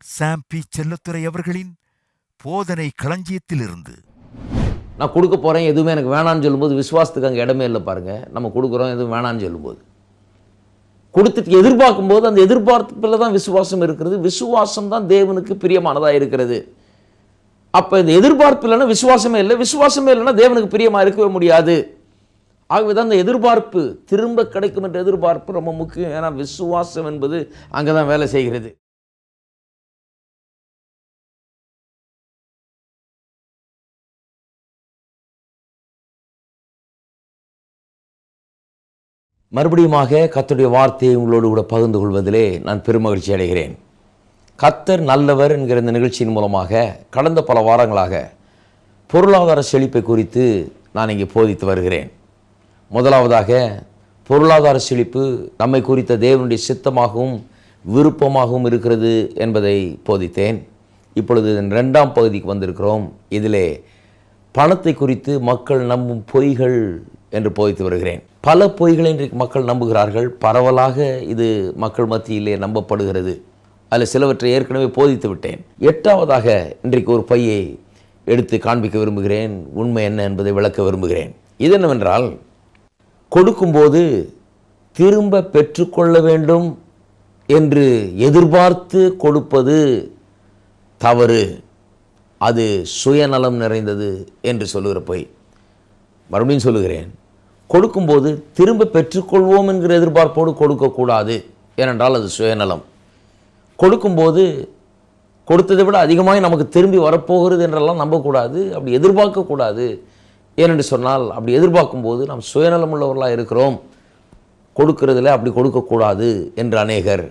சாம் B Chelladurai அவர்களின் போதனை களஞ்சியத்திலிருந்து. நான் கொடுக்க போகிறேன், எதுவுமே எனக்கு வேணான்னு சொல்லும்போது விசுவாசத்துக்கு அங்கே இடமே இல்லை பாருங்கள். நம்ம கொடுக்குறோம், எதுவும் வேணான்னு சொல்லும்போது, கொடுத்துட்டு எதிர்பார்க்கும்போது அந்த எதிர்பார்ப்பில் தான் விசுவாசம் இருக்கிறது. விசுவாசம் தான் தேவனுக்கு பிரியமானதாக இருக்கிறது. அப்போ இந்த எதிர்பார்ப்பு இல்லைன்னா விசுவாசமே இல்லை, விசுவாசமே இல்லைன்னா தேவனுக்கு பிரியமாக இருக்கவே முடியாது. ஆகவே தான் இந்த எதிர்பார்ப்பு திரும்ப கிடைக்கும் என்ற எதிர்பார்ப்பு ரொம்ப முக்கியம். ஏன்னா விசுவாசம் என்பது அங்கே தான் வேலை செய்கிறது. மறுபடியுமாக கர்த்தருடைய வார்த்தையை உங்களோடு கூட பகிர்ந்து கொள்வதிலே நான் பெருமகிழ்ச்சி அடைகிறேன். கர்த்தர் நல்லவர் என்கிற இந்த நிகழ்ச்சியின் மூலமாக கடந்த பல வாரங்களாக பொருளாதார செழிப்பை குறித்து நான் இங்கே போதித்து வருகிறேன். முதலாவதாக பொருளாதார செழிப்பு நம்மை குறித்த தேவனுடைய சித்தமாகவும் விருப்பமாகவும் இருக்கிறது என்பதை போதித்தேன். இப்பொழுது இரண்டாம் பகுதிக்கு வந்திருக்கிறோம். இதிலே பணத்தை குறித்து மக்கள் நம்பும் பொய்கள் என்று போதித்து வருகிறேன். பல பொய்களை இன்றைக்கு மக்கள் நம்புகிறார்கள். பரவலாக இது மக்கள் மத்தியிலே நம்பப்படுகிறது. அதில் சிலவற்றை ஏற்கனவே போதித்து விட்டேன். எட்டாவதாக இன்றைக்கு ஒரு பொய்யை எடுத்து காண்பிக்க விரும்புகிறேன். உண்மை என்ன என்பதை விளக்க விரும்புகிறேன். இது என்னவென்றால், கொடுக்கும்போது திரும்ப பெற்றுக்கொள்ள வேண்டும் என்று எதிர்பார்த்து கொடுப்பது தவறு, அது சுயநலம் நிறைந்தது என்று சொல்லுகிற பொய். மறுபடியும் சொல்லுகிறேன், கொடுக்கும்போது திரும்ப பெற்றுக்கொள்வோம் என்கிற எதிர்பார்ப்போடு கொடுக்கக்கூடாது. ஏனென்றால் அது சுயநலம். கொடுக்கும்போது கொடுத்ததை விட அதிகமாக நமக்கு திரும்பி வரப்போகிறது என்றெல்லாம் நம்பக்கூடாது, அப்படி எதிர்பார்க்கக்கூடாது. ஏனென்று சொன்னால், அப்படி எதிர்பார்க்கும்போது நாம் சுயநலம் உள்ளவர்களாக இருக்கிறோம். கொடுக்கிறதில் அப்படி கொடுக்கக்கூடாது என்று அநேகர்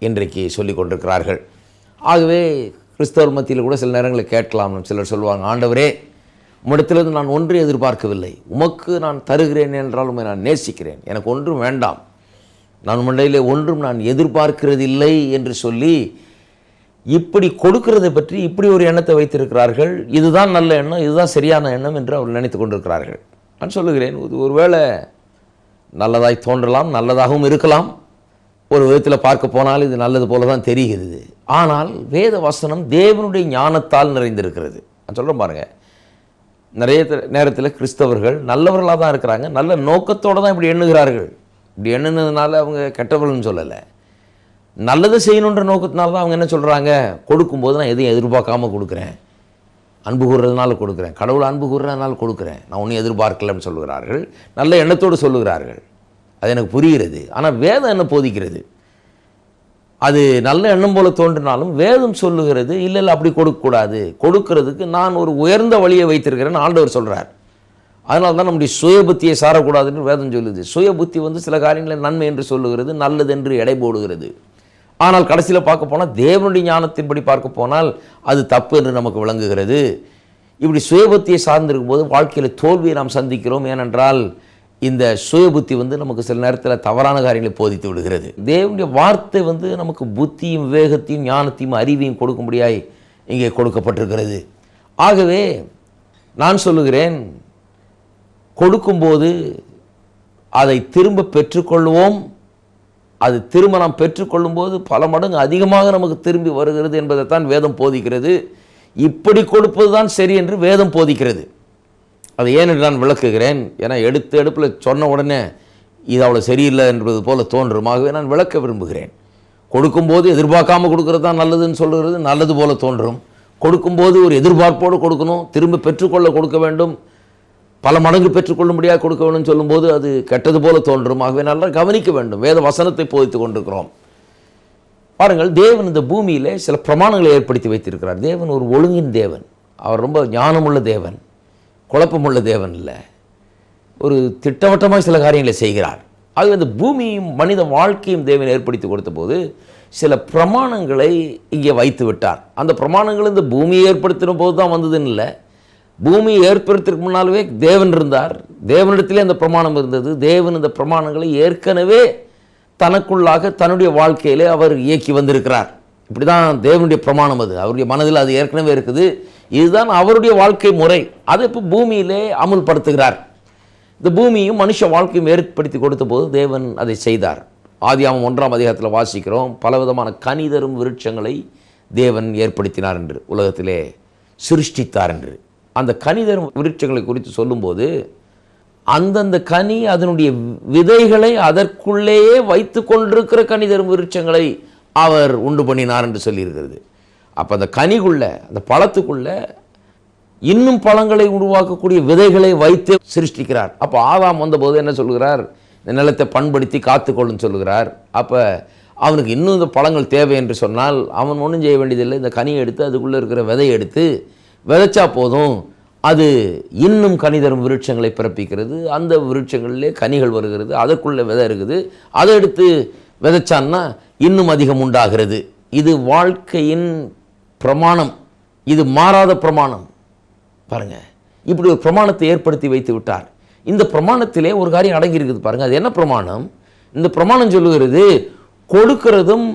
இன்றைக்கு சொல்லிக் கொண்டிருக்கிறார்கள். ஆகவே கிறிஸ்தவர் மத்தியில் கூட சில நேரங்களில் கேட்கலாம். சிலர் சொல்லுவாங்க, ஆண்டவரே, உம்மிடத்திலிருந்து நான் ஒன்றை எதிர்பார்க்கவில்லை, உமக்கு நான் தருகிறேன் என்றால் உம்மை நான் நேசிக்கிறேன், எனக்கு ஒன்றும் வேண்டாம், நான் உம்மிடையிலே ஒன்றும் நான் எதிர்பார்க்கிறதில்லை என்று சொல்லி இப்படி கொடுக்கிறதை பற்றி இப்படி ஒரு எண்ணத்தை வைத்திருக்கிறார்கள். இதுதான் நல்ல எண்ணம், இதுதான் சரியான எண்ணம் என்று அவர்கள் நினைத்து கொண்டிருக்கிறார்கள். நான் சொல்லுகிறேன், இது ஒருவேளை நல்லதாய் தோன்றலாம், நல்லதாகவும் இருக்கலாம். ஒரு விதத்தில் பார்க்க போனால் இது நல்லது போல தான் தெரிகிறது. ஆனால் வேத வசனம் தேவனுடைய ஞானத்தால் நிறைந்திருக்கிறது. நான் சொல்கிறேன் பாருங்கள், நிறைய நேரத்தில் கிறிஸ்தவர்கள் நல்லவர்களாக தான் இருக்கிறாங்க, நல்ல நோக்கத்தோடு தான் இப்படி எண்ணுகிறார்கள். இப்படி எண்ணுனதுனால அவங்க கெட்டவர்கள்னு சொல்லலை, நல்லது செய்யணுன்ற நோக்கத்தினால தான் அவங்க என்ன சொல்கிறாங்க, கொடுக்கும்போது நான் எதையும் எதிர்பார்க்காம கொடுக்குறேன், அன்பு கூறுறதுனால கொடுக்குறேன், கடவுள் அன்பு கூறுறதுனால கொடுக்குறேன், நான் ஒன்றும் எதிர்பார்க்கலன்னு சொல்லுகிறார்கள். நல்ல எண்ணத்தோடு சொல்லுகிறார்கள். அது எனக்கு புரிகிறது. ஆனால் வேதம் என்ன போதிக்கிறது? அது நல்ல எண்ணம் போல தோன்றினாலும் வேதம் சொல்லுகிறது, இல்லை இல்லை அப்படி கொடுக்கக்கூடாது, கொடுக்கறதுக்கு நான் ஒரு உயர்ந்த வழியை வைத்திருக்கிறேன்னு ஆண்டவர் சொல்கிறார். அதனால தான் நம்முடைய சுய புத்தியை சாரக்கூடாதுன்னு வேதம் சொல்லுது. சுய புத்தி சில காரியங்களை நன்மை என்று சொல்லுகிறது, நல்லது என்று எடை போடுகிறது. ஆனால் கடைசியில் பார்க்க போனால், தேவனுடைய ஞானத்தின்படி பார்க்க போனால் அது தப்பு என்று நமக்கு விளங்குகிறது. இப்படி சுய புத்தியை சார்ந்திருக்கும் போது வாழ்க்கையில் தோல்வியை நாம் சந்திக்கிறோம். ஏனென்றால் இந்த சுய புத்தி நமக்கு சில நேரத்தில் தவறான காரியங்களை போதித்து விடுகிறது. தேவனுடைய வார்த்தை நமக்கு புத்தியும் விவேகத்தையும் ஞானத்தையும் அறிவையும் கொடுக்கும்படியாய் இங்கே கொடுக்கப்பட்டிருக்கிறது. ஆகவே நான் சொல்லுகிறேன், கொடுக்கும்போது அதை திரும்ப பெற்றுக்கொள்வோம். அது திரும்ப நாம் பெற்றுக்கொள்ளும்போது பல மடங்கு அதிகமாக நமக்கு திரும்பி வருகிறது என்பதைத்தான் வேதம் போதிக்கிறது. இப்படி கொடுப்பது தான் சரி என்று வேதம் போதிக்கிறது. அதை ஏன் என்று நான் விளக்குகிறேன். ஏன்னா எடுப்பில் சொன்ன உடனே இது அவ்வளோ சரியில்லை என்பது போல தோன்றும். ஆகவே நான் விளக்க விரும்புகிறேன். கொடுக்கும்போது எதிர்பார்க்காமல் கொடுக்கறது தான் நல்லதுன்னு சொல்லுகிறது நல்லது போல தோன்றும். கொடுக்கும்போது ஒரு எதிர்பார்ப்போடு கொடுக்கணும், திரும்ப பெற்றுக்கொள்ள கொடுக்க வேண்டும், பல மடங்கு பெற்றுக்கொள்ளும்படியாக கொடுக்க வேண்டும் சொல்லும்போது அது கெட்டது போல தோன்றும். ஆகவே நல்லா கவனிக்க வேண்டும். வேத வசனத்தை போதித்து கொண்டிருக்கிறோம். பாருங்கள், தேவன் இந்த பூமியிலே சில பிரமாணங்களை ஏற்படுத்தி வைத்திருக்கிறார். தேவன் ஒரு ஒழுங்கின் தேவன். அவர் ரொம்ப ஞானமுள்ள தேவன், குழப்பமுள்ள தேவன் இல்லை. ஒரு திட்டவட்டமாக சில காரியங்களை செய்கிறார். ஆகவே இந்த பூமியும் மனித வாழ்க்கையும் தேவன் ஏற்படுத்தி கொடுத்த போது சில பிரமாணங்களை இங்கே வைத்து விட்டார். அந்த பிரமாணங்கள் இந்த பூமியை ஏற்படுத்தின போது தான் வந்ததுன்னு இல்லை, பூமியை ஏற்படுத்துறதுக்கு முன்னாலே தேவன் இருந்தார். தேவனிடத்திலே அந்த பிரமாணம் இருந்தது. தேவன் இந்த பிரமாணங்களை ஏற்கனவே தனக்குள்ளாக தன்னுடைய வாழ்க்கையிலே அவர் இயக்கி வந்திருக்கிறார். இப்படி தான் தேவனுடைய பிரமாணம். அது அவருடைய மனதில் அது ஏற்கனவே இருக்குது. இதுதான் அவருடைய வாழ்க்கை முறை. அதை இப்போ பூமியிலே அமுல்படுத்துகிறார். இந்த பூமியும் மனுஷ வாழ்க்கையும் ஏற்படுத்தி கொடுத்த போது தேவன் அதை செய்தார். ஆதியாகமம் 1ஆம் அதிகாரத்தில் வாசிக்கிறோம், பலவிதமான கனி தரும் விருட்சங்களை தேவன் ஏற்படுத்தினார் என்று, உலகத்திலே சிருஷ்டித்தார் என்று. அந்த கனி தரும் விருட்சங்களை குறித்து சொல்லும்போது அந்தந்த கனி அதனுடைய விதைகளை அதற்குள்ளேயே வைத்து கொண்டிருக்கிற கனி தரும் விருட்சங்களை அவர் உண்டு பண்ணினார் என்று சொல்லியிருக்கிறது. அப்போ அந்த கனிக்குள்ள, அந்த பழத்துக்குள்ள இன்னும் பழங்களை உருவாக்கக்கூடிய விதைகளை வைத்து சிருஷ்டிக்கிறார். அப்போ ஆதாம் வந்தபோது என்ன சொல்கிறார்? இந்த நிலத்தை பண்படுத்தி காத்துக்கொள்ளுன்னு சொல்லுகிறார். அப்போ அவனுக்கு இன்னும் இந்த பழங்கள் தேவை என்று சொன்னால் அவன் ஒன்றும் செய்ய வேண்டியதில்லை. இந்த கனியை எடுத்து அதுக்குள்ளே இருக்கிற விதையை எடுத்து விதைச்சா போதும், அது இன்னும் கனி தரும் விருட்சங்களை பிறப்பிக்கிறது. அந்த விருட்சங்களிலே கனிகள் வருகிறது, அதற்குள்ளே விதை இருக்குது, அதை எடுத்து விதைச்சான்னா இன்னும் அதிகம் உண்டாகிறது. இது வாழ்க்கையின் பிரமாணம், இது மாறாத பிரமாணம். பாருங்க, இப்படி ஒரு பிரமாணத்தை ஏற்படுத்தி வைத்து விட்டார். இந்த பிரமாணத்திலே ஒரு காரியம் அடங்கி இருக்குது பாருங்க. அது என்ன பிரமாணம்? இந்த பிரமாணம் சொல்லுகிறது, கொடுக்கிறதும்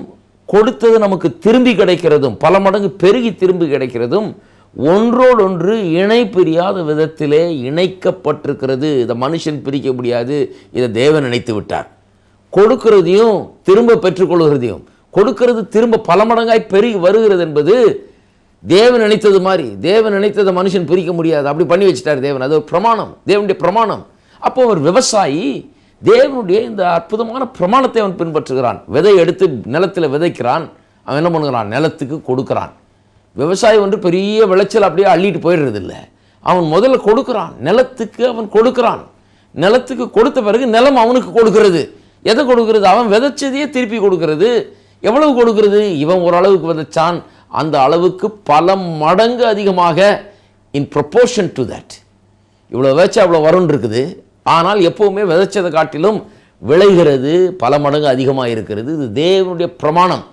கொடுத்தது நமக்கு திரும்பி கிடைக்கிறதும், பல மடங்கு பெருகி திரும்பி கிடைக்கிறதும் ஒன்றோடொன்று இணை பிரியாத விதத்திலே இணைக்கப்பட்டிருக்கிறது. இதை மனுஷன் பிரிக்க முடியாது, இதை தேவன் நினைத்து விட்டார். கொடுக்கிறதையும் திரும்ப பெற்றுக்கொள்கிறதையும், கொடுக்கிறது திரும்ப பல மடங்காய் பெருகி வருகிறது என்பது தேவன் நினைத்தது மாதிரி. தேவன் நினைத்ததை மனுஷன் பிரிக்க முடியாது, அப்படி பண்ணி வச்சுட்டார் தேவன். அது ஒரு பிரமாணம், தேவனுடைய பிரமாணம். அப்போ ஒரு விவசாயி தேவனுடைய இந்த அற்புதமான பிரமாணத்தை அவன் பின்பற்றுகிறான். விதை எடுத்து நிலத்தில் விதைக்கிறான். அவன் என்ன பண்ணுகிறான்? நிலத்துக்கு கொடுக்குறான். விவசாயி ஒன்று பெரிய விளைச்சல் அப்படியே அள்ளிட்டு போயிடுறது இல்லை. அவன் முதல்ல கொடுக்குறான், நிலத்துக்கு அவன் கொடுக்குறான். நிலத்துக்கு கொடுத்த பிறகு நிலம் அவனுக்கு கொடுக்கிறது. எதை கொடுக்கிறது? அவன் விதைச்சதையே திருப்பி கொடுக்கிறது. எவ்வளவு கொடுக்கிறது? இவன் ஓரளவுக்கு விதைச்சான், அந்த அளவுக்கு பல மடங்கு அதிகமாக, இன் ப்ரொபோர்ஷன் டு தட். இவ்வளோ விதைச்சா இவ்வளோ வரும்னு இருக்குது. ஆனால் எப்போவுமே விதைச்சதை காட்டிலும் விளைகிறது பல மடங்கு அதிகமாக இருக்கிறது. இது தேவனுடைய பிரமாணம்.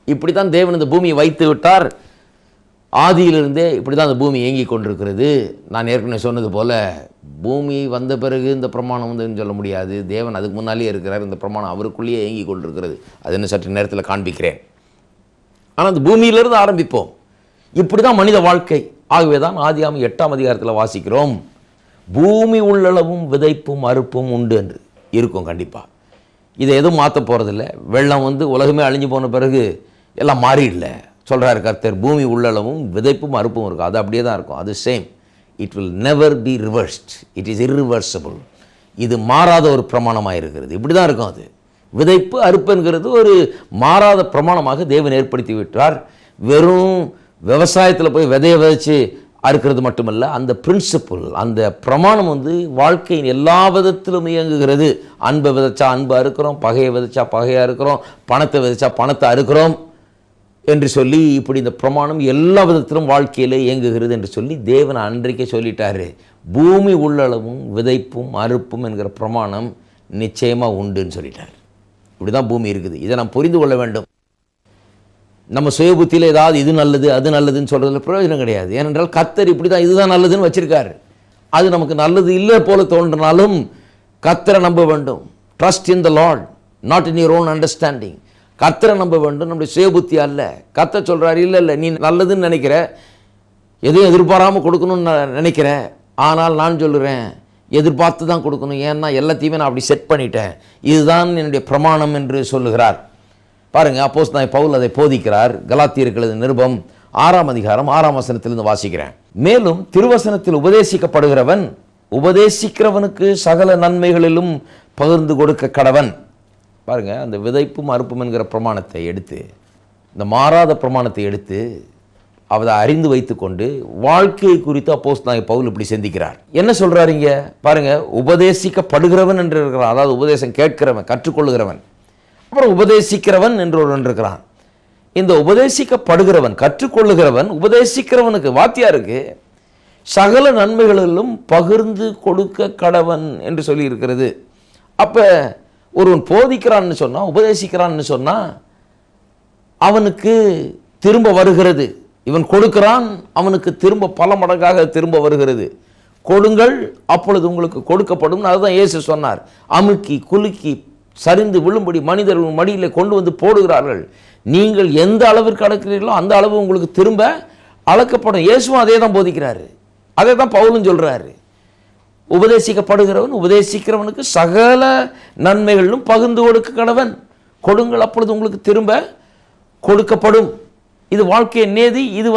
இப்படி தான் தேவன் இந்த பூமியை வைத்து விட்டார். ஆதியிலிருந்தே இப்படி தான் அந்த பூமி இயங்கி கொண்டிருக்கிறது. நான் ஏற்கனவே சொன்னது போல் பூமி வந்த பிறகு இந்த பிரமாணம் வந்துன்னு சொல்ல முடியாது. தேவன் அதுக்கு முன்னாலே இருக்கிறார். இந்த பிரமாணம் அவருக்குள்ளேயே இயங்கி கொண்டிருக்கிறது. அது என்ன சற்று நேரத்தில் காண்பிக்கிறேன். ஆனால் அந்த பூமியிலிருந்து ஆரம்பிப்போம். இப்படி தான் மனித வாழ்க்கை. ஆகவே தான் ஆதியாகமம் 8ஆம் அதிகாரத்தில் வாசிக்கிறோம், பூமி உள்ளளவும் விதைப்பும் அறுப்பும் உண்டு என்று இருக்கும். கண்டிப்பாக இதை எதுவும் மாற்ற போகிறதில்ல. வெள்ளம் வந்து உலகமே அழிஞ்சு போன பிறகு எல்லாம் மாறிடல சொல்கிறார் கர்த்தர். பூமி உள்ளளவும் விதைப்பும் அறுப்பும் இருக்கும். அது அப்படியே தான் இருக்கும். அது same. It will never be reversed. It is irreversible. இது மாறாத ஒரு பிரமாணமாக இருக்கிறது. இப்படி தான் இருக்கும். அது விதைப்பு அறுப்புங்கிறது ஒரு மாறாத பிரமாணமாக தேவன் ஏற்படுத்தி விட்டார். வெறும் விவசாயத்தில் போய் விதையை விதைச்சு அறுக்கிறது மட்டுமல்ல, அந்த பிரின்சிபிள், அந்த பிரமாணம் வந்து வாழ்க்கையின் எல்லா விதத்திலும் இயங்குகிறது. அன்பை விதைச்சா அன்பை அறுக்கிறோம், பகையை விதைச்சா பகையாக இருக்கிறோம், பணத்தை விதைச்சா பணத்தை அறுக்கிறோம் என்று சொல்லி இப்படி இந்த பிரமாணம் எல்லா விதத்திலும் வாழ்க்கையில் இயங்குகிறது என்று சொல்லி தேவன் அன்றைக்கே சொல்லிட்டாரு. பூமி உள்ளளவும் விதைப்பும் அறுப்பும் என்கிற பிரமாணம் நிச்சயமாக உண்டுன்னு சொல்லிட்டார். இப்படி தான் பூமி இருக்குது. இதை நாம் புரிந்து கொள்ள வேண்டும். நம்ம சுய புத்தியில் ஏதாவது இது நல்லது அது நல்லதுன்னு சொல்கிறதுல பிரயோஜனம் கிடையாது. ஏனென்றால் கர்த்தர் இப்படி தான் இதுதான் நல்லதுன்னு வச்சுருக்காரு. அது நமக்கு நல்லது இல்லை போல தோன்றினாலும் கர்த்தரை நம்ப வேண்டும். Trust in the Lord, not in your own understanding. கர்த்தரை நம்ப வேண்டும், நம்முடைய சுய புத்தி அல்ல. கர்த்தர் சொல்கிறார், இல்லை இல்லை நீ நல்லதுன்னு நினைக்கிற, எதுவும் எதிர்பாராமல் கொடுக்கணும்னு நினைக்கிற, ஆனால் நான் சொல்லுறேன் எதிர்பார்த்து தான் கொடுக்கணும். ஏன்னா எல்லாத்தையுமே நான் அப்படி செட் பண்ணிட்டேன், இதுதான் என்னுடைய பிரமாணம் என்று சொல்லுகிறார். பாருங்க, அப்போஸ்தலனாகிய பவுல் அதை போதிக்கிறார். கலாத்தியருக்கு எழுதின நிருபம் 6ஆம் அதிகாரம் 6ஆம் வசனத்திலிருந்து வாசிக்கிறேன். மேலும் திருவசனத்தில் உபதேசிக்கப்படுகிறவன் உபதேசிக்கிறவனுக்கு சகல நன்மைகளிலும் பகிர்ந்து கொடுக்க கடவன். பாருங்க, அந்த விதைப்பும் அறுப்பும் என்கிற பிரமாணத்தை எடுத்து, இந்த மாறாத பிரமாணத்தை எடுத்து அதை அறிந்து வைத்துக்கொண்டு வாழ்க்கையை குறித்து அப்போஸ்தலனாகிய பவுல் இப்படி சிந்திக்கிறார். என்ன சொல்றாரு இங்க பாருங்க, உபதேசிக்கப்படுகிறவன் என்று இருக்கிறான். அதாவது உபதேசம் கேட்கிறவன், கற்றுக்கொள்ளுகிறவன். அப்புறம் உபதேசிக்கிறவன் என்று ஒருவன் இருக்கிறான். இந்த உபதேசிக்கப்படுகிறவன், கற்றுக்கொள்ளுகிறவன், உபதேசிக்கிறவனுக்கு, வாத்தியாருக்கு சகல நன்மைகளிலும் பகிர்ந்து கொடுக்க கடவன் என்று சொல்லி இருக்கிறது. அப்ப ஒருவன் போதிக்கிறான்னு சொன்னா, உபதேசிக்கிறான்னு சொன்னா அவனுக்கு திரும்ப வருகிறது. இவன் கொடுக்கிறான், அவனுக்கு திரும்ப பல மடங்காக திரும்ப வருகிறது. கொடுங்கள் அப்பொழுது உங்களுக்கு கொடுக்கப்படும். அதுதான் இயேசு சொன்னார். அமுக்கி குலுக்கி சரிந்து விழும்படி மனிதர்கள் மடியில் கொண்டு வந்து போடுகிறார்கள். நீங்கள் எந்த அளவிற்கு அளக்கிறீர்களோ அந்த அளவு உங்களுக்கு திரும்ப அளக்கப்படும். இயேசுவும் அதே தான் போதிக்கிறாரு, அதே தான் பவுலும் சொல்றாரு. உபதேசிக்கப்படுகிறவன் உபதேசிக்கிறவனுக்கு சகல நன்மைகளிலும் பகிர்ந்து கொடுக்க கடவன். கொடுங்கள் அப்பொழுது உங்களுக்கு திரும்ப கொடுக்கப்படும். இது வாழ்க்கையின் நேதி. இது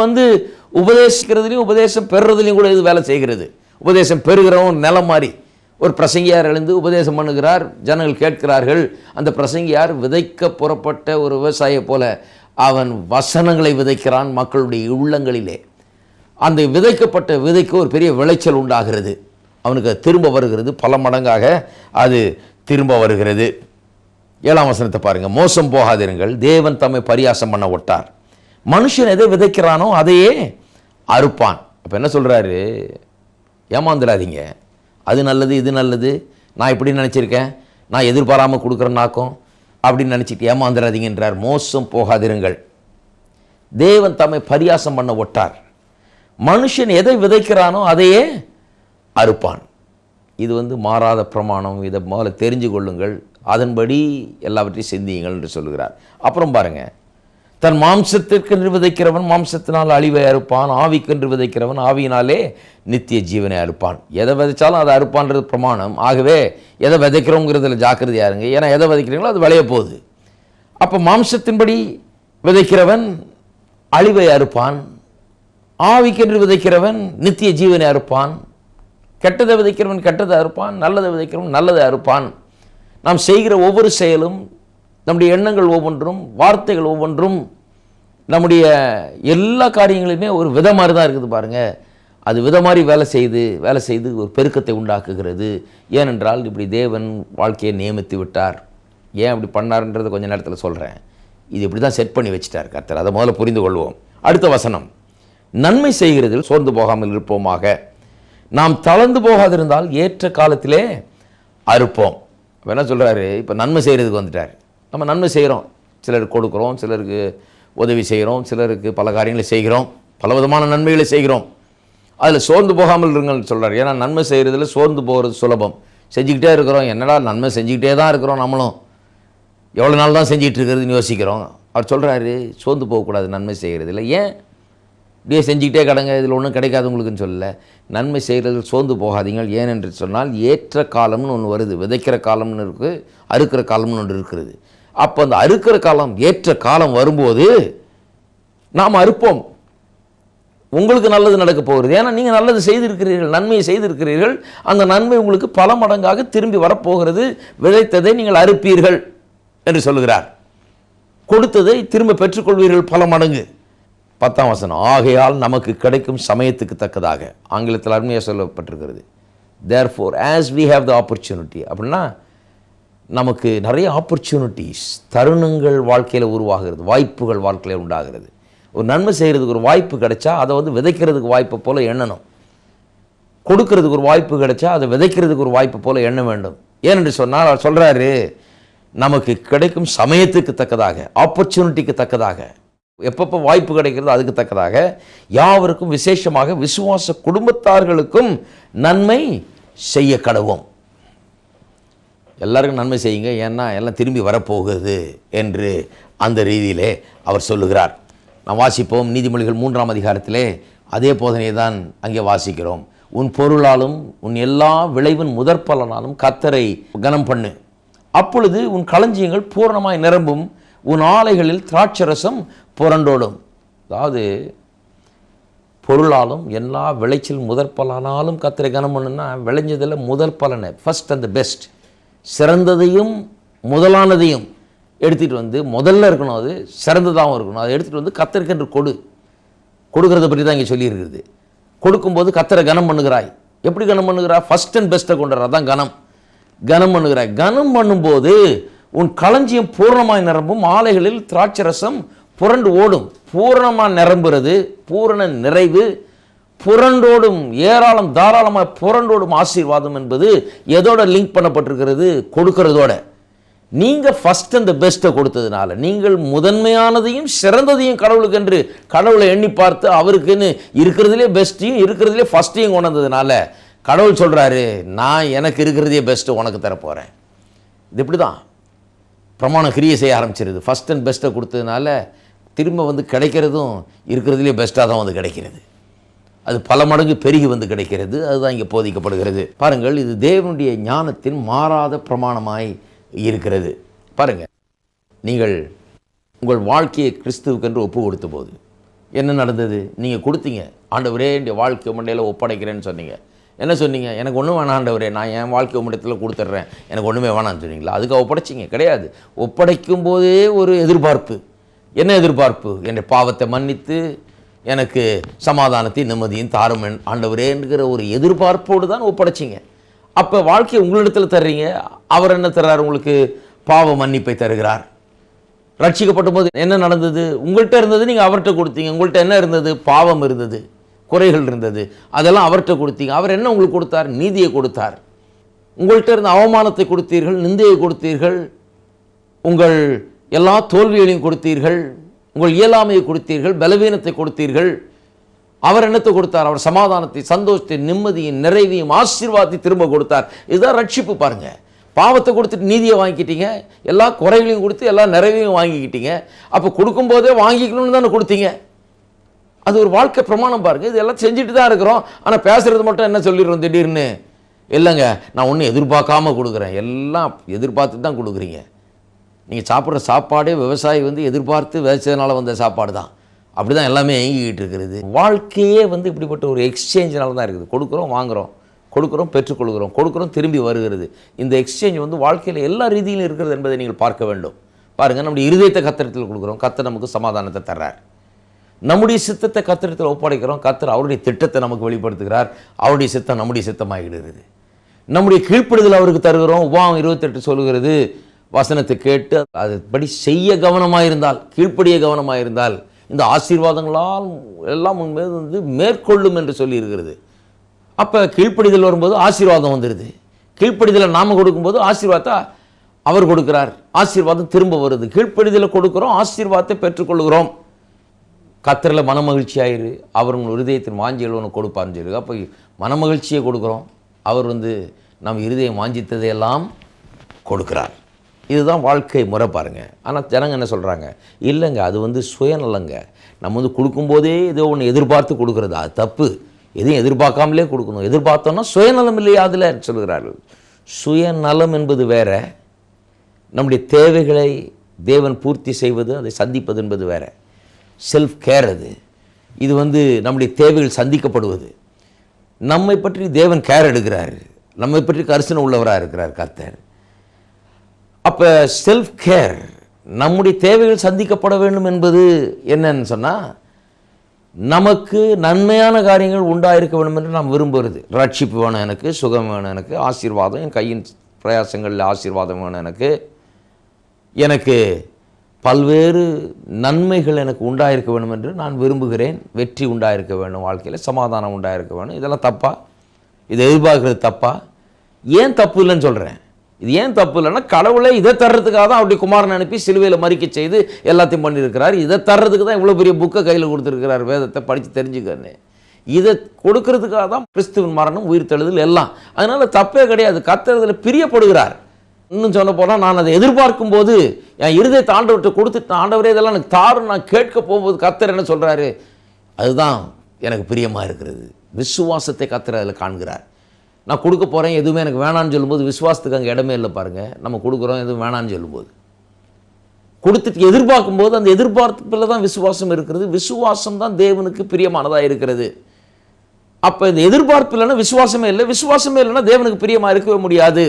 உபதேசிக்கிறதுலையும் உபதேசம் பெறுறதுலையும் கூட இது வேலை செய்கிறது. உபதேசம் பெறுகிறவன் நிலம் மாதிரி ஒரு பிரசங்கியார் எழுந்து உபதேசம் பண்ணுகிறார், ஜனங்கள் கேட்கிறார்கள். அந்த பிரசங்கியார் விதைக்க புறப்பட்ட ஒரு விவசாயியை போல அவன் வசனங்களை விதைக்கிறான் மக்களுடைய உள்ளங்களிலே. அந்த விதைக்கப்பட்ட விதைக்கு ஒரு பெரிய விளைச்சல் உண்டாகிறது. அவனுக்கு திரும்ப வருகிறது, பல மடங்காக அது திரும்ப வருகிறது. 7ஆம் வசனத்தை பாருங்க. மோசம் போகாதிருங்கள், தேவன் தம்மை பரியாசம் பண்ண ஒட்டார். மனுஷன் எதை விதைக்கிறானோ அதையே அறுப்பான். அப்போ என்ன சொல்கிறாரு? ஏமாந்துடாதீங்க. அது நல்லது, இது நல்லது, நான் இப்படி நினச்சிருக்கேன், நான் எதிர்பாராமல் கொடுக்குறேன்னாக்கும் அப்படின்னு நினச்சிட்டு ஏமாந்துடாதீங்கன்றார். மோசம் போகாதிருங்கள், தேவன் தம்மை பரியாசம் பண்ண ஒட்டார். மனுஷன் எதை விதைக்கிறானோ அதையே அறுப்பான். இது மாறாத பிரமாணம். இதை முதல்ல தெரிஞ்சு கொள்ளுங்கள், அதன்படி எல்லாவற்றையும் சிந்தியுங்கள் என்று சொல்கிறார். அப்புறம் பாருங்க, தன் மாம்சத்திற்கென்று விதைக்கிறவன் மாம்சத்தினால் அழிவை அறுப்பான், ஆவிக்கென்று விதைக்கிறவன் ஆவியினாலே நித்திய ஜீவனை அறுப்பான். எதை விதைச்சாலும் அதை அறுப்பான்றது பிரமாணம். ஆகவே எதை விதைக்கிறோங்கிறதுல ஜாக்கிரதையா இருங்க. ஏன்னா எதை விதைக்கிறீங்களோ அது விளைய போகுது. அப்போ மாம்சத்தின்படி விதைக்கிறவன் அழிவை அறுப்பான், ஆவிக்கென்று விதைக்கிறவன் நித்திய ஜீவனை அறுப்பான். கெட்டதை விதைக்கிறவன் கெட்டதை அறுப்பான், நல்லதை விதைக்கிறவன் நல்லதை அறுப்பான். நாம் செய்கிற ஒவ்வொரு செயலும், நம்முடைய எண்ணங்கள் ஒவ்வொன்றும், வார்த்தைகள் ஒவ்வொன்றும், நம்முடைய எல்லா காரியங்களுமே ஒரு வித மாதிரி தான் இருக்குது பாருங்கள். அது வித மாதிரி வேலை செய்து ஒரு பெருக்கத்தை உண்டாக்குகிறது. ஏனென்றால் இப்படி தேவன் வாழ்க்கையை நியமித்து விட்டார். ஏன் அப்படி பண்ணார்ன்றதை கொஞ்சம் நேரத்தில் சொல்கிறேன். இது இப்படி தான் செட் பண்ணி வச்சுட்டார் கர்த்தர். அதை முதல்ல புரிந்து கொள்வோம். அடுத்த வசனம், நன்மை செய்கிறதில் சோர்ந்து போகாமல் இருப்போமாக, நாம் தளர்ந்து போகாதிருந்தால் ஏற்ற காலத்திலே அறுப்போம். இப்போ என்ன சொல்கிறாரு? இப்போ நன்மை செய்கிறதுக்கு வந்துட்டார். நம்ம நன்மை செய்கிறோம், சிலருக்கு கொடுக்குறோம், சிலருக்கு உதவி செய்கிறோம், சிலருக்கு பல காரியங்களை செய்கிறோம், பலவிதமான நன்மைகளை செய்கிறோம். அதில் சோர்ந்து போகாமல் இருங்கள்னு சொல்கிறார். ஏன்னா நன்மை செய்கிறதுல சோர்ந்து போகிறது சுலபம். செஞ்சுக்கிட்டே இருக்கிறோம், என்னடா நன்மை செஞ்சுக்கிட்டே தான் இருக்கிறோம், நம்மளும் எவ்வளோ நாள் தான் செஞ்சிகிட்டு இருக்கிறதுன்னு யோசிக்கிறோம். அவர் சொல்கிறாரு சோர்ந்து போகக்கூடாது நன்மை செய்கிறதில்ல. ஏன் இப்படியே செஞ்சுக்கிட்டே கடங்க, இதில் ஒன்றும் கிடைக்காது உங்களுக்குன்னு சொல்லலை. நன்மை செய்கிறதில் சோர்ந்து போகாதீங்கள். ஏனென்று சொன்னால் ஏற்ற காலம்னு ஒன்று வருது. விதைக்கிற காலம்னு இருக்குது, அறுக்கிற காலம்னு ஒன்று இருக்கிறது. அப்போ அந்த அறுக்கிற காலம், ஏற்ற காலம் வரும்போது நாம் அறுப்போம். உங்களுக்கு நல்லது நடக்க போகிறது. ஏன்னா நீங்கள் நல்லது செய்திருக்கிறீர்கள், நன்மையை செய்திருக்கிறீர்கள். அந்த நன்மை உங்களுக்கு பல மடங்காக திரும்பி வரப்போகிறது. விதைத்ததை நீங்கள் அறுப்பீர்கள் என்று சொல்லுகிறார். கொடுத்ததை திரும்ப பெற்றுக்கொள்வீர்கள் பல மடங்கு. 10ஆம் வசனம், ஆகையால் நமக்கு கிடைக்கும் சமயத்துக்கு தக்கதாக, ஆங்கிலத்தில் அருமையாக சொல்லப்பட்டிருக்கிறது. therefore as we have the opportunity, அப்படின்னா நமக்கு நிறைய ஆப்பர்ச்சுனிட்டிஸ், தருணங்கள் வாழ்க்கையில் உருவாகிறது, வாய்ப்புகள் வாழ்க்கையில் உண்டாகிறது. ஒரு நன்மை செய்கிறதுக்கு ஒரு வாய்ப்பு கிடைச்சா அதை விதைக்கிறதுக்கு வாய்ப்பை போல் எண்ணணும். கொடுக்கறதுக்கு ஒரு வாய்ப்பு கிடைச்சா அதை விதைக்கிறதுக்கு ஒரு வாய்ப்பு போல் எண்ண வேண்டும். ஏனென்று சொன்னால் அவர் சொல்கிறாரு, நமக்கு கிடைக்கும் சமயத்துக்கு தக்கதாக, ஆப்பர்ச்சுனிட்டிக்கு தக்கதாக, எப்பப்போ வாய்ப்பு கிடைக்கிறது அதுக்கு தக்கதாக, யாவருக்கும் விசேஷமாக விசுவாச குடும்பத்தார்களுக்கும் நன்மை செய்ய கடவோம். எல்லாருக்கும் நன்மை செய்யுங்க, ஏன்னா எல்லாம் திரும்பி வரப்போகுது என்று அந்த ரீதியிலே அவர் சொல்லுகிறார். நாம் வாசிப்போம், நீதிமொழிகள் 3ஆம் அதிகாரத்திலே அதே போதனையை தான் அங்கே வாசிக்கிறோம். உன் பொருளாலும் உன் எல்லா விளைவின் முதற்பலனாலும் கர்த்தரை கனம் பண்ணு, அப்பொழுது உன் களஞ்சியங்கள் பூரணமாய் நிரம்பும், உன் ஆலைகளில் திராட்சரசம் புரண்டோடும். அதாவது பொருளாலும் எல்லா விளைச்சல் முதற்பலனாலும் கர்த்தரை கனம் பண்ணுன்னா, விளைஞ்சதில் முதல் பலனை, ஃபர்ஸ்ட் அண்ட் த பெஸ்ட், சிறந்ததையும் முதலானதையும் எடுத்துகிட்டு முதல்ல இருக்கணும், அது சிறந்ததாகவும் இருக்கணும். அதை எடுத்துகிட்டு கர்த்தருக்கென்று கொடுக்கறத பற்றி தான் இங்கே சொல்லியிருக்கிறது. கொடுக்கும்போது கர்த்தரை கனம் பண்ணுகிறாய். எப்படி கனம் பண்ணுகிறாய்? ஃபர்ஸ்ட் அண்ட் பெஸ்ட்டை கொண்டுறா தான் கனம் பண்ணுகிறாய். கனம் பண்ணும்போது உன் களஞ்சியம் பூரணமாய் நிரம்பும், ஆலைகளில் திராட்சரசம் புரண்டு ஓடும். பூரணமாக நிரம்புறது, பூரண நிறைவு, புரண்டோடும் ஏராளம் தாராளமாக புரண்டோடும் ஆசீர்வாதம் என்பது எதோட லிங்க் பண்ணப்பட்டிருக்கிறது? கொடுக்கறதோட. நீங்கள் ஃபஸ்ட் அண்ட் பெஸ்ட்டை கொடுத்ததுனால, நீங்கள் முதன்மையானதையும் சிறந்ததையும் கடவுளுக்கு என்று கடவுளை எண்ணி பார்த்து அவருக்குன்னு இருக்கிறதுலே பெஸ்ட்டையும் இருக்கிறதுலே ஃபஸ்ட்டையும் கொண்டு வந்ததுனால கடவுள் சொல்கிறாரு, நான் எனக்கு இருக்கிறதே பெஸ்ட்டு உனக்கு தரப்போகிறேன். இது இப்படி தான் பிரமாணம் கிரியை செய்ய ஆரம்பிச்சிருது. ஃபஸ்ட் அண்ட் பெஸ்ட்டை கொடுத்ததுனால திரும்ப கிடைக்கிறதும் இருக்கிறதுலே பெஸ்ட்டாக தான் கிடைக்கிறது. அது பல மடங்கு பெருகி கிடைக்கிறது. அதுதான் இங்கே போதிக்கப்படுகிறது. பாருங்கள், இது தேவனுடைய ஞானத்தின் மாறாத பிரமாணமாய் இருக்கிறது. பாருங்கள், நீங்கள் உங்கள் வாழ்க்கையை கிறிஸ்துவுக்கென்று ஒப்பு கொடுத்த போது என்ன நடந்தது? நீங்கள் கொடுத்தீங்க. ஆண்டவரே என் வாழ்க்கை மண்டையில் ஒப்படைக்கிறேன்னு சொன்னீங்க. என்ன சொன்னீங்க? எனக்கு ஒன்றும் வேணாம் ஆண்டவரே, நான் என் வாழ்க்கை உம்மிடத்தில் கொடுத்துட்றேன், எனக்கு ஒன்றுமே வேணான்னு சொன்னீங்களா? அதுக்காக ஒப்படைச்சிங்க? கிடையாது. ஒப்படைக்கும் போதே ஒரு எதிர்பார்ப்பு. என்ன எதிர்பார்ப்பு? என் பாவத்தை மன்னித்து எனக்கு சமாதானத்தையும் நிம்மதியும் தாரும் ஆண்டவரே என்கிற ஒரு எதிர்பார்ப்போடு தான் ஒப்படைச்சிங்க. அப்போ வாழ்க்கையை உங்களிடத்தில் தர்றீங்க. அவர் என்ன தர்றார்? உங்களுக்கு பாவ மன்னிப்பை தருகிறார். ரட்சிக்கப்பட்ட போது என்ன நடந்தது? உங்கள்கிட்ட இருந்தது நீங்கள் அவர்கிட்ட கொடுத்தீங்க. உங்கள்கிட்ட என்ன இருந்தது? பாவம் இருந்தது, குறைகள் இருந்தது, அதெல்லாம் அவர்கிட்ட கொடுத்தீங்க. அவர் என்ன உங்களுக்கு கொடுத்தார்? நீதியை கொடுத்தார். உங்கள்கிட்ட இருந்த அவமானத்தை கொடுத்தீர்கள், நிந்தையை கொடுத்தீர்கள், உங்கள் எல்லா தோல்விகளையும் கொடுத்தீர்கள், உங்கள் இயலாமையை கொடுத்தீர்கள், பலவீனத்தை கொடுத்தீர்கள். அவர் என்னத்தை கொடுத்தார்? அவர் சமாதானத்தை, சந்தோஷத்தை, நிம்மதியும், நிறைவையும், ஆசீர்வாதத்தை திரும்ப கொடுத்தார். இதுதான் ரட்சிப்பு. பாருங்க, பாவத்தை கொடுத்துட்டு நீதியை வாங்கிக்கிட்டீங்க, எல்லா குறைகளையும் கொடுத்து எல்லா நிறைவையும் வாங்கிக்கிட்டீங்க. அப்போ கொடுக்கும்போதே வாங்கிக்கணும்னு தானே கொடுத்தீங்க. அது ஒரு வாழ்க்கை பிரமாணம். பாருங்க, இது எல்லாம் செஞ்சுட்டு தான் இருக்கிறோம். ஆனால் பேசுறது மட்டும் என்ன சொல்லிடுறோம் திடீர்னு? இல்லைங்க, நான் ஒன்றும் எதிர்பார்க்காம கொடுக்குறேன். எல்லாம் எதிர்பார்த்து தான் கொடுக்குறீங்க. நீங்கள் சாப்பிட்ற சாப்பாடே விவசாயி எதிர்பார்த்து விதைச்சதுனால வந்த சாப்பாடு தான். அப்படி தான் எல்லாமே இயங்கிக்கிட்டு இருக்கிறது. வாழ்க்கையே இப்படிப்பட்ட ஒரு எக்ஸ்சேஞ்சினால தான் இருக்குது. கொடுக்குறோம், வாங்குகிறோம், கொடுக்குறோம், பெற்றுக்கொள்கிறோம், கொடுக்குறோம், திரும்பி வருகிறது. இந்த எக்ஸ்சேஞ்ச் வாழ்க்கையில் எல்லா ரீதியிலும் இருக்கிறது என்பதை நீங்கள் பார்க்க வேண்டும். பாருங்கள், நம்முடைய இருதயத்தை கர்த்தரிடத்தில் கொடுக்குறோம், கர்த்தர் நமக்கு சமாதானத்தை தர்றார். நம்முடைய சித்தத்தை கர்த்தரிடத்தில் ஒப்படைக்கிறோம், கர்த்தர் அவருடைய திட்டத்தை நமக்கு வெளிப்படுத்துகிறார். அவருடைய சித்தம் நம்முடைய சித்தமாகிடுகிறது. நம்முடைய கீழ்ப்படுதல் அவருக்கு தருகிறோம். உபாகம் 28 சொல்லுகிறது, வசனத்தை கேட்டு அதுபடி செய்ய கவனமாயிருந்தால், கீழ்ப்படிய கவனமாயிருந்தால் இந்த ஆசீர்வாதங்களால் எல்லாம் உண்மையை மேற்கொள்ளும் என்று சொல்லி இருக்கிறது. அப்போ கீழ்ப்படிதல் வரும்போது ஆசீர்வாதம் வந்துடுது. கீழ்ப்படிதலை நாம் கொடுக்கும்போது ஆசீர்வாதத்தை அவர் கொடுக்கிறார். ஆசீர்வாதம் திரும்ப வருது. கீழ்ப்படிதலை கொடுக்குறோம், ஆசீர்வாதத்தை பெற்றுக்கொள்கிறோம். கர்த்தரில் மனமகிழ்ச்சியாயிரு, அவர் உங்கள் இருதயத்தின் வாஞ்சிகள் ஒன்று கொடுப்பார்னு சொல்லி. அப்போ மனமகிழ்ச்சியை கொடுக்குறோம், அவர் நம் இருதயம் வாஞ்சித்ததையெல்லாம் கொடுக்குறார். இதுதான் வாழ்க்கை முறை. பாருங்கள், ஆனால் ஜனங்க என்ன சொல்கிறாங்க? இல்லைங்க, அது சுயநலங்க. நம்ம கொடுக்கும்போதே ஏதோ ஒன்று எதிர்பார்த்து கொடுக்குறது, அது தப்பு. எதையும் எதிர்பார்க்காமலே கொடுக்கணும். எதிர்பார்த்தோன்னா சுயநலம் இல்லையா அதில் சொல்கிறார்கள். சுயநலம் என்பது வேற, நம்முடைய தேவைகளை தேவன் பூர்த்தி செய்வது, அதை சந்திப்பது என்பது வேற. செல்ஃப் கேர் இது நம்முடைய தேவைகள் சந்திக்கப்படுவது. நம்மை பற்றி தேவன் கேர் எடுக்கிறார், நம்மை பற்றி கரிசனை உள்ளவராக இருக்கிறார் கர்த்தர். அப்போ செல்ஃப் கேர், நம்முடைய தேவைகள் சந்திக்கப்பட வேண்டும் என்பது என்னன்னு சொன்னால், நமக்கு நன்மையான காரியங்கள் உண்டாயிருக்க வேண்டும் என்று நாம் விரும்புகிறது. ரட்சிப்பு வேணும் எனக்கு, சுகம் வேணும் எனக்கு, ஆசீர்வாதம், என் கையின் பிரயாசங்களில் ஆசீர்வாதம் வேணும் எனக்கு பல்வேறு நன்மைகள் எனக்கு உண்டாயிருக்க வேண்டும் என்று நான் விரும்புகிறேன். வெற்றி உண்டாயிருக்க வேண்டும், வாழ்க்கையில் சமாதானம் உண்டாயிருக்க வேணும். இதெல்லாம் தப்பா? இதை எதிர்பார்க்கறது தப்பா? ஏன் தப்பு இல்லைன்னு சொல்கிறேன். இது ஏன் தப்பு இல்லைன்னா, கடவுளை இதை தர்றதுக்காக தான் அப்படி குமாரன் அனுப்பி சிலுவையில் மறிக்க செய்து எல்லாத்தையும் பண்ணியிருக்கிறார். இதை தர்றதுக்கு தான் இவ்வளோ பெரிய புக்கை கையில் கொடுத்துருக்கிறார், வேதத்தை படித்து தெரிஞ்சுக்கன்னு. இதை கொடுக்கறதுக்காக தான் கிறிஸ்துவின் மரணம், உயிர்த்தெழுதல் எல்லாம். அதனால் தப்பே கிடையாது. கர்த்தர் பிரியப்படுகிறார். இன்னும் சொல்ல போனால், நான் அதை எதிர்பார்க்கும் போது என் இருதயத்தை ஆண்டவர்கிட்ட கொடுத்துட்டு, ஆண்டவரே இதெல்லாம் எனக்கு தாரும் நான் கேட்க போகும்போது கர்த்தர் என்ன சொல்கிறாரு? அதுதான் எனக்கு பிரியமாக இருக்கிறது. விசுவாசத்தை கர்த்தர் அதில் காண்கிறார். நான் கொடுக்க போகிறேன், எதுவுமே எனக்கு வேணான்னு சொல்லும்போது விசுவாசத்துக்கு அங்கே இடமே இல்லை. பாருங்கள், நம்ம கொடுக்குறோம், எதுவும் வேணான்னு சொல்லும்போது, கொடுத்துட்டு எதிர்பார்க்கும்போது அந்த எதிர்பார்ப்பில் தான் விசுவாசம் இருக்கிறது. விசுவாசம் தான் தேவனுக்கு பிரியமானதாக இருக்கிறது. அப்போ இந்த எதிர்பார்ப்பு இல்லைன்னா விசுவாசமே இல்லை, விசுவாசமே இல்லைன்னா தேவனுக்கு பிரியமாக இருக்கவே முடியாது.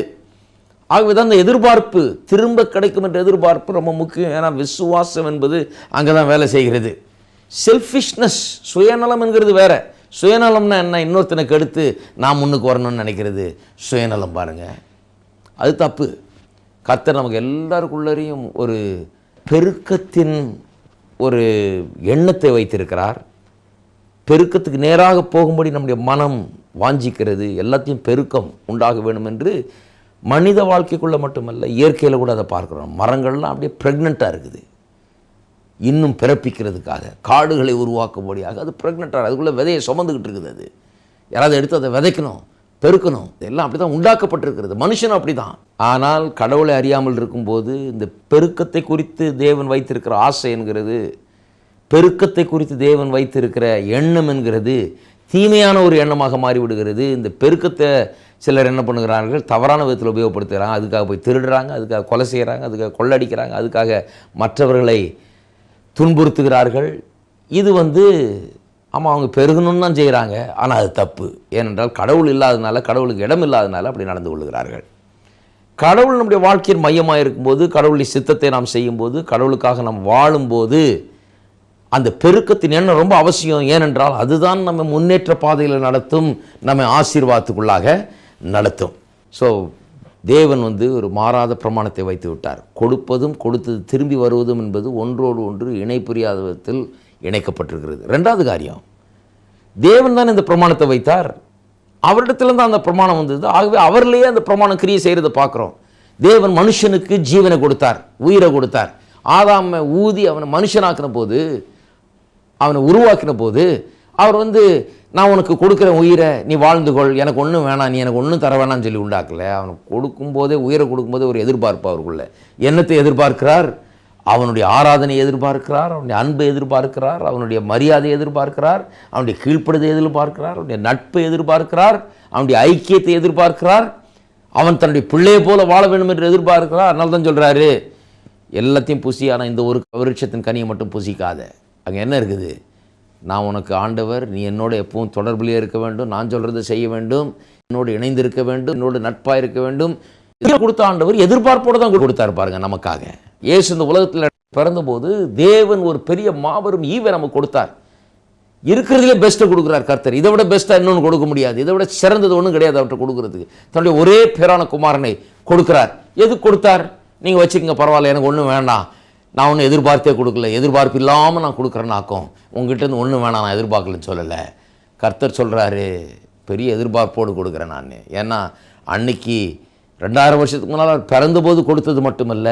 ஆகவே தான் இந்த எதிர்பார்ப்பு திரும்ப கிடைக்கும் என்ற எதிர்பார்ப்பு ரொம்ப முக்கியம். ஏன்னா விசுவாசம் என்பது அங்கே தான் வேலை செய்கிறது. செல்ஃபிஷ்னஸ், சுயநலம் என்கிறது வேற. சுயநலம்னா என்ன? இன்னொருத்தனுக்கு எடுத்து நான் முன்னுக்கு வரணும்னு நினைக்கிறது சுயநலம். பாருங்கள், அது தப்பு. கர்த்தர் நமக்கு எல்லாருக்குள்ளரையும் ஒரு பெருக்கத்தின் ஒரு எண்ணத்தை வைத்திருக்கிறார். பெருக்கத்துக்கு நேராக போகும்படி நம்முடைய மனம் வாஞ்சிக்கிறது. எல்லாத்தையும் பெருக்கம் உண்டாக வேண்டும் என்று மனித வாழ்க்கைக்குள்ளே மட்டுமல்ல, இயற்கையில் கூட அதை பார்க்குறோம். மரங்கள்லாம் அப்படியே ப்ரெக்னெண்ட்டாக இருக்குது, இன்னும் பிறப்பிக்கிறதுக்காக, காடுகளை உருவாக்கும்படியாக அது ப்ரெக்னெண்ட்டாக, அதுக்குள்ளே விதையை சுமந்துக்கிட்டு இருக்குது. அது யாராவது எடுத்து அதை விதைக்கணும், பெருக்கணும். எல்லாம் அப்படி தான் உண்டாக்கப்பட்டிருக்கிறது. மனுஷனும் அப்படி தான். ஆனால் கடவுளை அறியாமல் இருக்கும்போது இந்த பெருக்கத்தை குறித்து தேவன் வைத்திருக்கிற ஆசை என்கிறது, பெருக்கத்தை குறித்து தேவன் வைத்திருக்கிற எண்ணம் என்கிறது தீமையான ஒரு எண்ணமாக மாறிவிடுகிறது. இந்த பெருக்கத்தை சிலர் என்ன பண்ணுகிறார்கள்? தவறான விதத்தில் உபயோகப்படுத்துகிறாங்க. அதுக்காக போய் திருடுறாங்க, அதுக்காக கொலை செய்கிறாங்க, அதுக்காக கொள்ளடிக்கிறாங்க, அதுக்காக மற்றவர்களை துன்புறுத்துகிறார்கள். இது ஆமாம், அவங்க பெருகணும்னு தான் செய்கிறாங்க. ஆனால் அது தப்பு. ஏனென்றால் கடவுள் இல்லாதனால, கடவுளுக்கு இடம் இல்லாதனால அப்படி நடந்து கொள்கிறார்கள். கடவுள் நம்முடைய வாழ்க்கையின் மையமாக இருக்கும்போது, கடவுளுடைய சித்தத்தை நாம் செய்யும்போது, கடவுளுக்காக நாம் வாழும்போது அந்த பெருக்கத்தின் எண்ணம் ரொம்ப அவசியம். ஏனென்றால் அதுதான் நம்ம முன்னேற்ற பாதையில் நடத்தும், நம்ம ஆசீர்வாதத்துக்குள்ளாக நடத்தும். ஸோ தேவன் ஒரு மாறாத பிரமாணத்தை வைத்து விட்டார். கொடுப்பதும் கொடுத்தது திரும்பி வருவதும் என்பது ஒன்றோடு ஒன்று இணை புரியாத விதத்தில் இணைக்கப்பட்டிருக்கிறது. ரெண்டாவது காரியம், தேவன் தான் இந்த பிரமாணத்தை வைத்தார். அவரிடத்துல தான் அந்த பிரமாணம் வந்தது. ஆகவே அவர்லேயே அந்த பிரமாணம் கிரியை செய்கிறத பார்க்குறோம். தேவன் மனுஷனுக்கு ஜீவனை கொடுத்தார், உயிரை கொடுத்தார். ஆதாமை ஊதி அவனை மனுஷனாக்கின போது, அவனை உருவாக்கின போது, அவர் நான் உனக்கு கொடுக்குற உயிரை நீ வாழ்ந்துகொள், எனக்கு ஒன்றும் வேணாம், நீ எனக்கு ஒன்றும் தர வேணாம்னு சொல்லி உண்டாக்கல. அவனுக்கு கொடுக்கும்போதே, உயிரை கொடுக்கும்போதே ஒரு எதிர்பார்ப்பு அவருக்குள்ள. என்னத்தை எதிர்பார்க்கிறார்? அவனுடைய ஆராதனை எதிர்பார்க்கிறார், அவனுடைய அன்பை எதிர்பார்க்கிறார், அவனுடைய மரியாதையை எதிர்பார்க்கிறார், அவனுடைய கீழ்ப்படுதை எதிர்பார்க்கிறார், அவனுடைய நட்பை எதிர்பார்க்கிறார், அவனுடைய ஐக்கியத்தை எதிர்பார்க்கிறார். அவன் தன்னுடைய பிள்ளையை போல வாழ வேண்டும் என்று எதிர்பார்க்கிறார். அதனால தான் சொல்கிறாரு, எல்லாத்தையும் புசி, ஆனால் இந்த ஒரு விருட்சத்தின் கனியை மட்டும் புசிக்காத. அங்கே என்ன இருக்குது? நான் உனக்கு ஆண்டவர், நீ என்னோட எப்பவும் தொடர்பிலே இருக்க வேண்டும், நான் சொல்கிறத செய்ய வேண்டும், என்னோடு இணைந்து இருக்க வேண்டும், என்னோட நட்பாக இருக்க வேண்டும். கொடுத்த ஆண்டவர் எதிர்பார்ப்போடு தான் கொடுத்தாரு பாருங்க நமக்காக. இயேசு இந்த உலகத்தில் பிறந்தபோது தேவன் ஒரு பெரிய மாபெரும் ஈவை நமக்கு கொடுத்தார். இருக்கிறதுலே பெஸ்ட்டை கொடுக்குறார் கர்த்தர். இதை விட பெஸ்ட்டாக இன்னொன்று கொடுக்க முடியாது. இதை விட சிறந்தது ஒன்றும் கிடையாது அவர்கிட்ட கொடுக்குறதுக்கு. தன்னுடைய ஒரே பேரான குமாரனை கொடுக்குறார். எது கொடுத்தார்? நீங்கள் வச்சுக்கோங்க, பரவாயில்ல, எனக்கு ஒன்றும் வேண்டாம், நான் ஒன்றும் எதிர்பார்த்தே கொடுக்கல, எதிர்பார்ப்பு இல்லாமல் நான் கொடுக்குறேன்னாக்கும். உங்ககிட்ட ஒன்றும் வேணாம், நான் எதிர்பார்க்கலன்னு சொல்லலை. கர்த்தர் சொல்கிறாரு, பெரிய எதிர்பார்ப்போடு கொடுக்குறேன் நான். ஏன்னா அன்னைக்கு 2000 வருஷத்துக்கு முன்னால் அவர் பிறந்தபோது கொடுத்தது மட்டுமல்ல,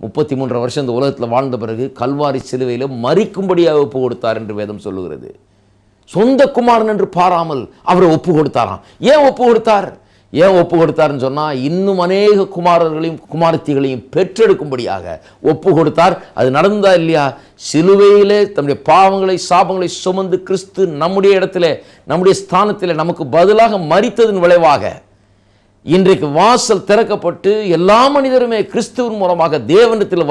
33 வருஷம் இந்த உலகத்தில் வாழ்ந்த பிறகு கல்வாரி சிலுவையில் மரிக்கும்படியாக ஒப்பு கொடுத்தார் என்று வேதம் சொல்லுகிறது. சொந்த குமாரன் என்று பாராமல் அவரை ஒப்பு கொடுத்தாராம். ஏன் ஒப்பு கொடுத்தார்? ஏன் ஒப்பு கொடுத்தாருன்னு சொன்னால், இன்னும் அநேக குமாரர்களையும் குமாரத்திகளையும் பெற்றெடுக்கும்படியாக ஒப்பு கொடுத்தார். அது நடந்ததா இல்லையா? சிலுவையிலே தம்முடைய பாவங்களை சாபங்களை சுமந்து கிறிஸ்து நம்முடைய இடத்துல, நம்முடைய ஸ்தானத்தில் நமக்கு பதிலாக மரித்ததன் விளைவாக இன்றைக்கு வாசல் திறக்கப்பட்டு எல்லா மனிதருமே கிறிஸ்துவின் மூலமாக தேவனிடத்தில்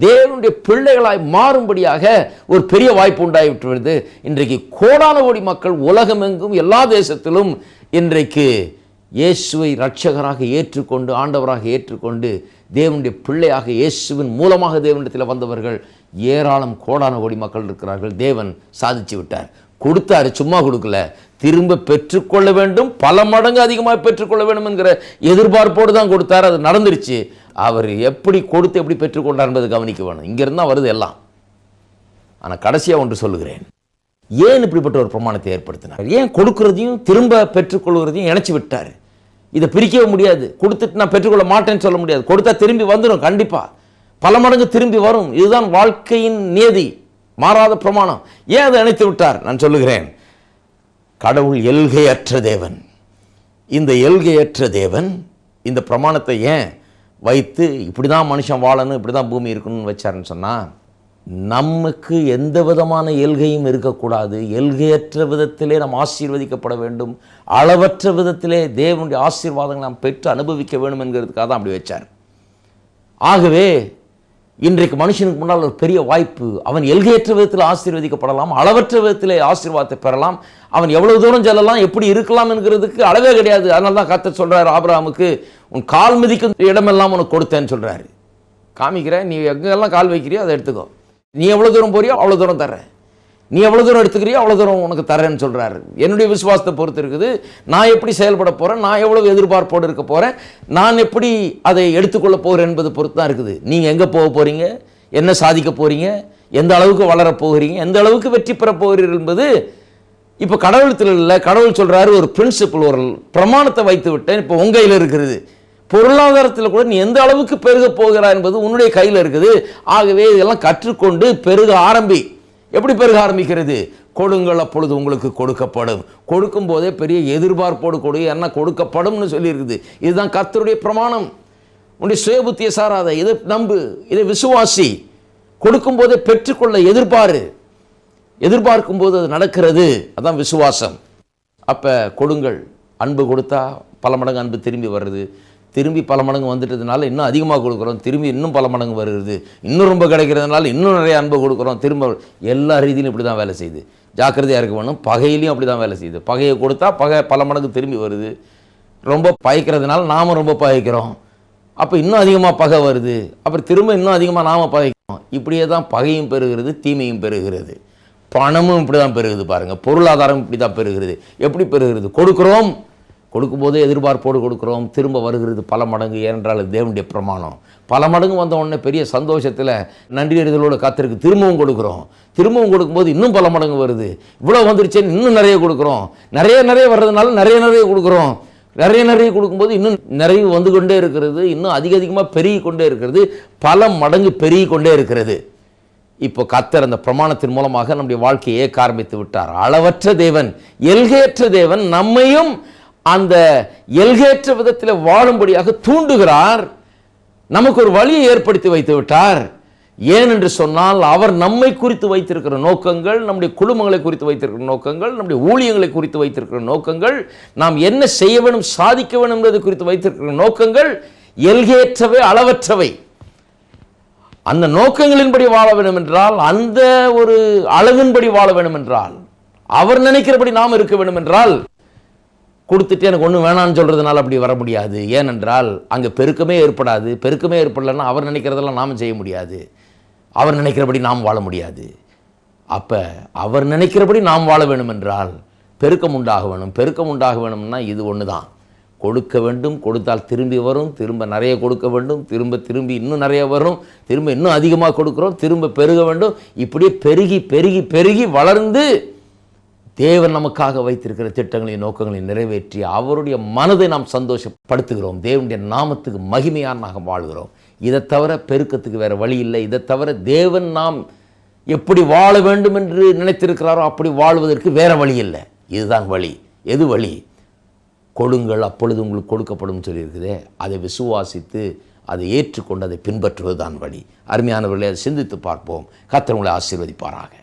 தேவனுடைய பிள்ளைகளாய் மாறும்படியாக ஒரு பெரிய வாய்ப்பு உண்டாகிவிட்டு வருது. இன்றைக்கு கோடான கோடி மக்கள் உலகமெங்கும் எல்லா தேசத்திலும் இன்றைக்கு இயேசுவை இரட்சகராக ஏற்றுக்கொண்டு, ஆண்டவராக ஏற்றுக்கொண்டு, தேவனுடைய பிள்ளையாக இயேசுவின் மூலமாக தேவனிடத்தில் வந்தவர்கள் ஏராளம், கோடான கோடி மக்கள் இருக்கிறார்கள். தேவன் சாதிச்சு விட்டார். கொடுத்தாரு, சும்மா கொடுக்கல, திரும்ப பெற்றுக்கொள்ள வேண்டும், பல மடங்கு அதிகமாக பெற்றுக்கொள்ள வேண்டும் என்கிற எதிர்பார்ப்போடு தான் கொடுத்தார். அது நடந்துருச்சு. அவர் எப்படி கொடுத்து எப்படி பெற்றுக்கொண்டார் என்பதை கவனிக்க வேணும். இங்கிருந்தா வருது எல்லாம். ஆனால் கடைசியாக ஒன்று சொல்லுகிறேன், ஏன் இப்படிப்பட்ட ஒரு பிரமாணத்தை ஏற்படுத்தினார்? ஏன் கொடுக்கறதையும் திரும்ப பெற்றுக்கொள்வதையும் இணைச்சி விட்டார்? இதை பிரிக்கவே முடியாது. கொடுத்துட்டு நான் பெற்றுக்கொள்ள மாட்டேன்னு சொல்ல முடியாது. கொடுத்தா திரும்பி வந்துடும், கண்டிப்பாக பல மடங்கு திரும்பி வரும். இதுதான் வாழ்க்கையின் நியதி, மாறாத பிரமாணம். ஏன் அதை இணைத்து விட்டார்? நான் சொல்லுகிறேன், கடவுள் எல்கையற்ற தேவன். இந்த எல்கையற்ற தேவன் இந்த பிரமாணத்தை ஏன் வைத்து இப்படி தான் மனுஷன் வாழணும், இப்படி தான் பூமி இருக்கணும்னு வச்சாருன்னு சொன்னால், நமக்கு எந்த விதமான எல்கையும் இருக்கக்கூடாது. எல்கையற்ற விதத்திலே நாம் ஆசீர்வதிக்கப்பட வேண்டும். அளவற்ற விதத்திலே தேவனுடைய ஆசீர்வாதங்களை நாம் பெற்று அனுபவிக்க வேண்டும் என்கிறதுக்காக தான் அப்படி வச்சார். ஆகவே இன்றைக்கு மனுஷனுக்கு முன்னால் ஒரு பெரிய வாய்ப்பு. அவன் எல்கையற்ற விதத்தில் ஆசீர்வதிக்கப்படலாம், அளவற்ற விதத்திலே ஆசீர்வாதத்தை பெறலாம். அவன் எவ்வளவு தூரம் செல்லலாம், எப்படி இருக்கலாம் என்கிறதுக்கு அளவே கிடையாது. அதனால தான் கர்த்தர் சொல்றாரு ஆபிரகாமுக்கு, உன் கால் மிதிக்கும் இடமெல்லாம் உனக்கு கொடுத்தேன்னு சொல்றாரு. காமிக்கிறேன், நீ எங்கெல்லாம் கால் வைக்கிறியோ அதை எடுத்துக்கோ. நீ எவ்வளோ தூரம் போறியோ அவ்வளோ தூரம் தர்றேன், நீ எவ்வளோ தூரம் எடுத்துக்கிறியோ அவ்வளோ தூரம் உனக்கு தரேன்னு சொல்கிறாரு. என்னுடைய விசுவாசத்தை பொறுத்து இருக்குது. நான் எப்படி செயல்பட போகிறேன், நான் எவ்வளோ எதிர்பார்ப்போடு இருக்க போகிறேன், நான் எப்படி அதை எடுத்துக்கொள்ள போகிறேன் என்பது பொறுத்து தான் இருக்குது. நீங்கள் எங்கே போக போகிறீங்க, என்ன சாதிக்க போகிறீங்க, எந்த அளவுக்கு வளர போகிறீங்க, எந்த அளவுக்கு வெற்றி பெற போகிறீர்கள் என்பது இப்போ கடவுளத்தில் இல்லை. கடவுள் சொல்கிறாரு, ஒரு பிரின்சிபல், ஒரு பிரமாணத்தை வைத்து விட்டேன், இப்போ உங்கள் கையில் இருக்கிறது. பொருளாதாரத்தில் கூட நீ எந்த அளவுக்கு பெருக போகிறாய் என்பது உன்னுடைய கையில் இருக்குது. ஆகவே இதெல்லாம் கற்றுக்கொண்டு பெருக ஆரம்பி. எப்படி பெருக ஆரம்பிக்கிறது? கொடுங்கள் அப்பொழுது உங்களுக்கு கொடுக்கப்படும். கொடுக்கும் போதே பெரிய எதிர்பார்ப்போடு கொடு, என்ன கொடுக்கப்படும்னு சொல்லியிருக்குது. இதுதான் கர்த்தருடைய பிரமாணம். உன்னுடைய சுயபுத்தியை சாராத, இதை நம்பு, இதை விசுவாசி. கொடுக்கும் போதே பெற்றுக்கொள்ள எதிர்பாரு. எதிர்பார்க்கும் போது அது நடக்கிறது. அதான் விசுவாசம். அப்போ கொடுங்கள். அன்பு கொடுத்தா பல மடங்கு அன்பு திரும்பி வருது. திரும்பி பல மடங்கு வந்துட்டதுனால இன்னும் அதிகமாக கொடுக்குறோம், திரும்பி இன்னும் பல மடங்கு வருகிறது, இன்னும் ரொம்ப கிடைக்கிறதுனால இன்னும் நிறைய அன்பை கொடுக்குறோம், திரும்ப எல்லா ரீதியிலும் இப்படி தான் வேலை செய்யுது. ஜாக்கிரதையாக இருக்க வேணும். பகையிலையும் அப்படி தான் வேலை செய்யுது. பகையை கொடுத்தா பகை பல மடங்கு திரும்பி வருது. ரொம்ப பகைக்கிறதுனால நாம் ரொம்ப பகைக்கிறோம், அப்போ இன்னும் அதிகமாக பகை வருது, அப்புறம் திரும்ப இன்னும் அதிகமாக நாம் பகைக்கிறோம். இப்படியே தான் பகையும் பெறுகிறது, தீமையும் பெறுகிறது. பணமும் இப்படி தான் பெருகுது பாருங்கள். பொருளாதாரம் இப்படி தான் பெறுகிறது. எப்படி பெறுகிறது? கொடுக்குறோம், கொடுக்கும்போது எதிர்பார்ப்போடு கொடுக்குறோம், திரும்ப வருகிறது பல மடங்கு. ஏனென்றால் தேவனுடைய பிரமாணம். பல மடங்கு வந்த உடனே பெரிய சந்தோஷத்தில் நன்றியறிதலோடு காத்திருக்கு திரும்பவும் கொடுக்குறோம். திரும்பவும் கொடுக்கும்போது இன்னும் பல மடங்கு வருது. இவ்வளோ வந்துருச்சேன்னு இன்னும் நிறைய கொடுக்குறோம். நிறைய வர்றதுனால நிறைய கொடுக்குறோம். நிறைய கொடுக்கும்போது இன்னும் நிறைய வந்து கொண்டே இருக்கிறது. இன்னும் அதிகமாக பெருகி கொண்டே இருக்கிறது. பல மடங்கு பெருகி கொண்டே இருக்கிறது. இப்போ கர்த்தர் அந்த பிரமாணத்தின் மூலமாக நம்முடைய வாழ்க்கையை ஏற்க ஆரம்பித்து விட்டார். அளவற்ற தேவன், எல்கையற்ற தேவன் நம்மையும் அந்த எல்கையற்ற விதத்தில் வாழும்படியாக தூண்டுகிறார். நமக்கு ஒரு வழியை ஏற்படுத்தி வைத்து விட்டார். ஏனென்று சொன்னால் அவர் நம்மை குறித்து வைத்திருக்கிற நோக்கங்கள், நம்முடைய குடும்பங்களை குறித்து வைத்திருக்கிற நோக்கங்கள், நம்முடைய ஊழியங்களை குறித்து வைத்திருக்கிற நோக்கங்கள், நாம் என்ன செய்ய வேண்டும், சாதிக்க வேண்டும் என்பது குறித்து வைத்திருக்கிற நோக்கங்கள் எல்கையற்றவை, அளவற்றவை. அந்த நோக்கங்களின்படி வாழ வேண்டும் என்றால், அந்த ஒரு அளவின்படி வாழ வேண்டும் என்றால், அவர் நினைக்கிறபடி நாம் இருக்க வேண்டும் என்றால், கொடுத்துட்டு எனக்கு ஒன்றும் வேணான்னு சொல்கிறதுனால அப்படி வர முடியாது. ஏனென்றால் அங்கே பெருக்கமே ஏற்படாது. பெருக்கமே ஏற்படலைன்னா அவர் நினைக்கிறதெல்லாம் நாம் செய்ய முடியாது. அவர் நினைக்கிறபடி நாம் வாழ முடியாது. அப்போ அவர் நினைக்கிறபடி நாம் வாழ வேண்டும் என்றால் பெருக்கம் உண்டாக வேணும். பெருக்கம் உண்டாக வேணும்னா இது ஒன்று தான். கொடுக்க வேண்டும், கொடுத்தால் திரும்பி வரும், திரும்ப நிறைய கொடுக்க வேண்டும், திரும்பி இன்னும் நிறைய வரும், திரும்ப இன்னும் அதிகமாக கொடுக்குறோம், திரும்ப பெருக வேண்டும். இப்படியே பெருகி பெருகி பெருகி வளர்ந்து தேவன் நமக்காக வைத்திருக்கிற திட்டங்களையும் நோக்கங்களையும் நிறைவேற்றி அவருடைய மனதை நாம் சந்தோஷப்படுத்துகிறோம். தேவனுடைய நாமத்துக்கு மகிமையாக நாம் வாழ்கிறோம். இதை தவிர பெருக்கத்துக்கு வேறு வழி இல்லை. இதை தவிர தேவன் நாம் எப்படி வாழ வேண்டும் என்று நினைத்திருக்கிறாரோ அப்படி வாழ்வதற்கு வேறு வழி இல்லை. இதுதான் வழி. எது வழி? கொடுங்கள் அப்பொழுது உங்களுக்கு கொடுக்கப்படும் சொல்லியிருக்குதே, அதை விசுவாசித்து அதை ஏற்றுக்கொண்டு அதை பின்பற்றுவது தான் வழி. அருமையானவர்களே, அதை சிந்தித்து பார்ப்போம். கர்த்தர் உங்களை ஆசீர்வதிப்பாராக.